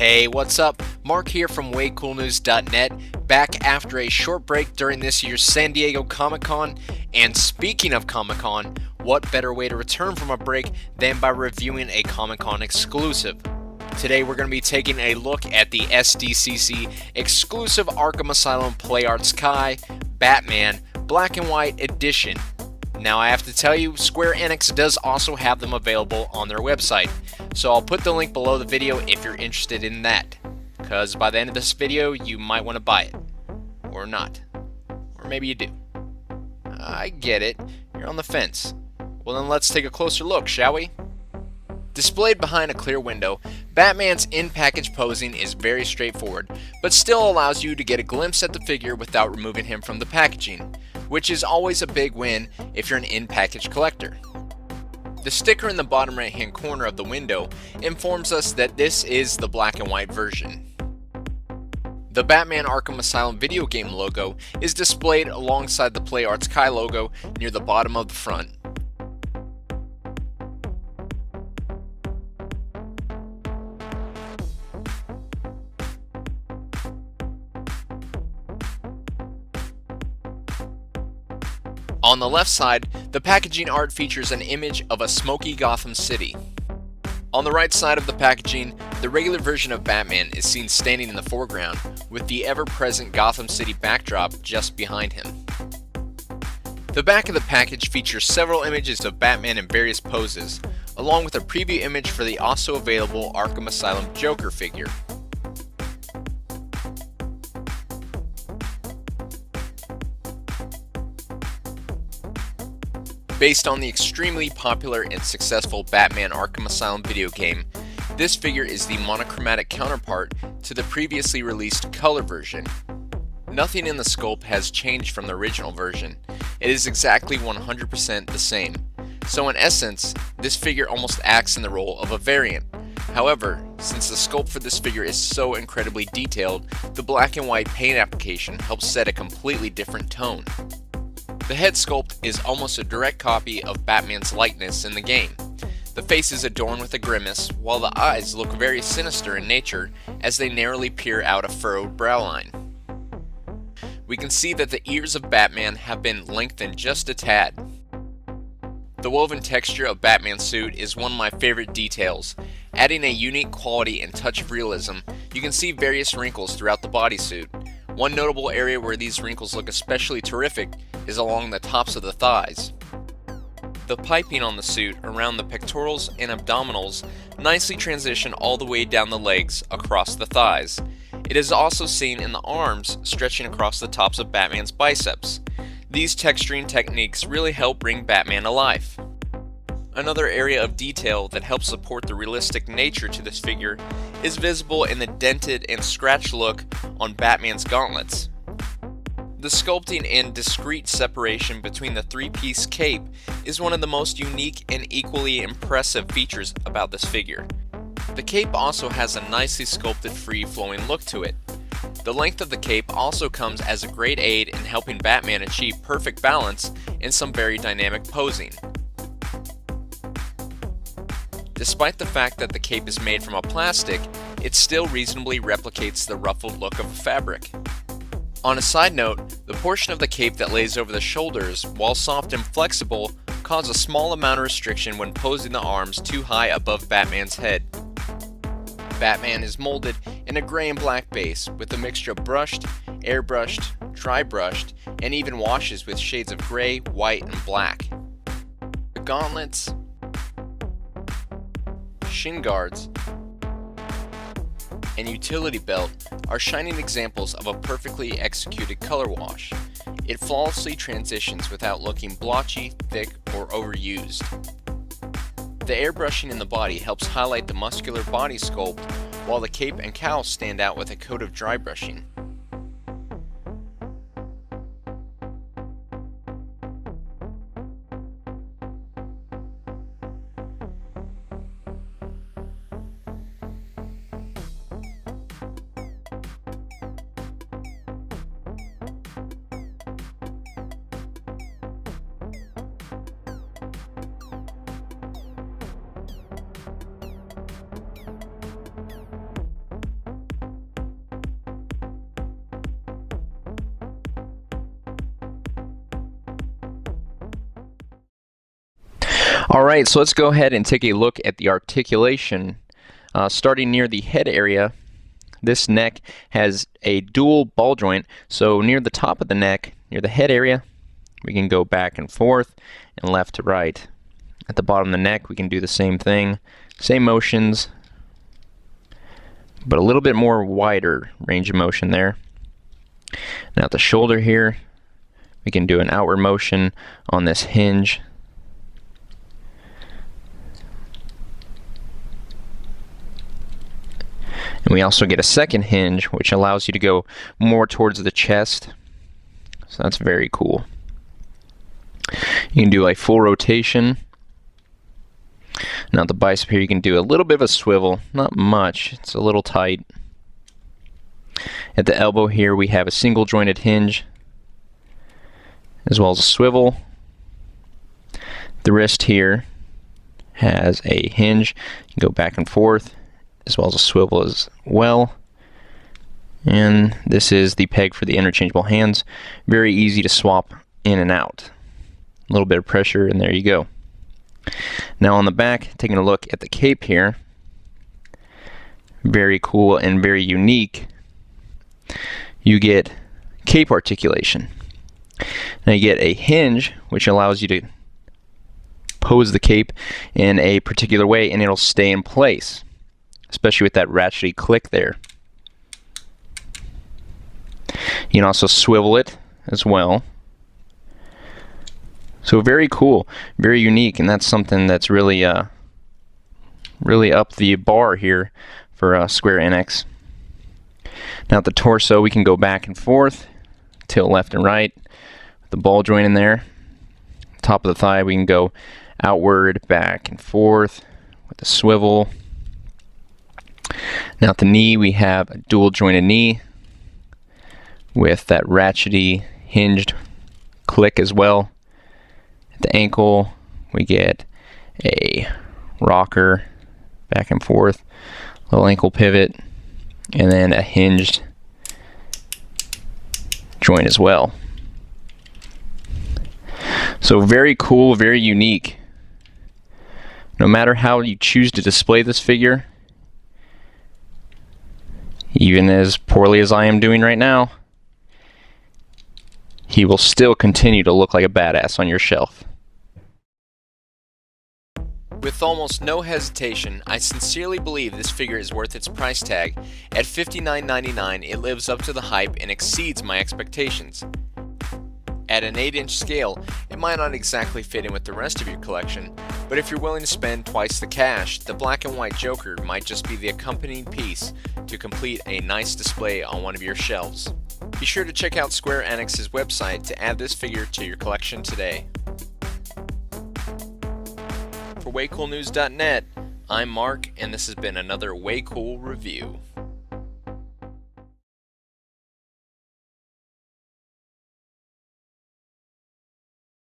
Hey, what's up? Mark here from WayCoolNews.net, back after a short break during this year's San Diego Comic-Con. And speaking of Comic-Con, what better way to return from a break than by reviewing a Comic-Con exclusive? Today we're going to be taking a look at the SDCC exclusive Arkham Asylum Play Arts Kai Batman Black and White Edition. Now I have to tell you, Square Enix does also have them available on their website, so I'll put the link below the video if you're interested in that, because by the end of this video you might want to buy it, or not, or maybe you do. I get it, you're on the fence. Well then let's take a closer look, shall we? Displayed behind a clear window, Batman's in-package posing is very straightforward, but still allows you to get a glimpse at the figure without removing him from the packaging, which is always a big win if you're an in-package collector. The sticker in the bottom right hand corner of the window informs us that this is the black and white version. The Batman Arkham Asylum video game logo is displayed alongside the Play Arts Kai logo near the bottom of the front. On the left side, the packaging art features an image of a smoky Gotham City. On the right side of the packaging, the regular version of Batman is seen standing in the foreground, with the ever-present Gotham City backdrop just behind him. The back of the package features several images of Batman in various poses, along with a preview image for the also available Arkham Asylum Joker figure. Based on the extremely popular and successful Batman Arkham Asylum video game, this figure is the monochromatic counterpart to the previously released color version. Nothing in the sculpt has changed from the original version. It is exactly 100% the same. So in essence, this figure almost acts in the role of a variant. However, since the sculpt for this figure is so incredibly detailed, the black and white paint application helps set a completely different tone. The head sculpt is almost a direct copy of Batman's likeness in the game. The face is adorned with a grimace, while the eyes look very sinister in nature as they narrowly peer out a furrowed brow line. We can see that the ears of Batman have been lengthened just a tad. The woven texture of Batman's suit is one of my favorite details. Adding a unique quality and touch of realism, you can see various wrinkles throughout the bodysuit. One notable area where these wrinkles look especially terrific is along the tops of the thighs. The piping on the suit around the pectorals and abdominals nicely transition all the way down the legs across the thighs. It is also seen in the arms stretching across the tops of Batman's biceps. These texturing techniques really help bring Batman to life. Another area of detail that helps support the realistic nature to this figure is visible in the dented and scratched look on Batman's gauntlets. The sculpting and discreet separation between the three-piece cape is one of the most unique and equally impressive features about this figure. The cape also has a nicely sculpted free-flowing look to it. The length of the cape also comes as a great aid in helping Batman achieve perfect balance in some very dynamic posing. Despite the fact that the cape is made from a plastic, it still reasonably replicates the ruffled look of a fabric. On a side note, the portion of the cape that lays over the shoulders, while soft and flexible, cause a small amount of restriction when posing the arms too high above Batman's head. Batman is molded in a gray and black base with a mixture of brushed, airbrushed, dry brushed, and even washes with shades of gray, white, and black. The gauntlets, shin guards, and utility belt are shining examples of a perfectly executed color wash. It flawlessly transitions without looking blotchy, thick, or overused. The airbrushing in the body helps highlight the muscular body sculpt, while the cape and cowl stand out with a coat of dry brushing. Alright, so let's go ahead and take a look at the articulation. Starting near the head area, this neck has a dual ball joint, so near the top of the neck, near the head area, we can go back and forth and left to right. At the bottom of the neck, we can do the same thing, same motions, but a little bit more wider range of motion there. Now at the shoulder here, we can do an outward motion on this hinge. And we also get a second hinge, which allows you to go more towards the chest. So that's very cool. You can do a full rotation. Now at the bicep here, you can do a little bit of a swivel, not much, it's a little tight. At the elbow here, we have a single jointed hinge, as well as a swivel. The wrist here has a hinge, you can go back and forth, as well as a swivel as well. And this is the peg for the interchangeable hands. Very easy to swap in and out. A little bit of pressure and there you go. Now on the back, taking a look at the cape here. Very cool and very unique. You get cape articulation. Now you get a hinge, which allows you to pose the cape in a particular way and it'll stay in place, especially with that ratchety click there. You can also swivel it as well. So very cool, very unique, and that's something that's really really up the bar here for Square Enix. Now at the torso, we can go back and forth, tilt left and right, with the ball joint in there. Top of the thigh, we can go outward, back and forth with the swivel. Now at the knee, we have a dual jointed knee with that ratchety hinged click as well. At the ankle, we get a rocker back and forth, little ankle pivot, and then a hinged joint as well. So very cool, very unique. No matter how you choose to display this figure, even as poorly as I am doing right now, he will still continue to look like a badass on your shelf. With almost no hesitation, I sincerely believe this figure is worth its price tag. At $59.99, it lives up to the hype and exceeds my expectations. At an 8-inch scale, it might not exactly fit in with the rest of your collection, but if you're willing to spend twice the cash, the black and white Joker might just be the accompanying piece to complete a nice display on one of your shelves. Be sure to check out Square Enix's website to add this figure to your collection today. For WayCoolNews.net, I'm Mark, and this has been another WayCool review.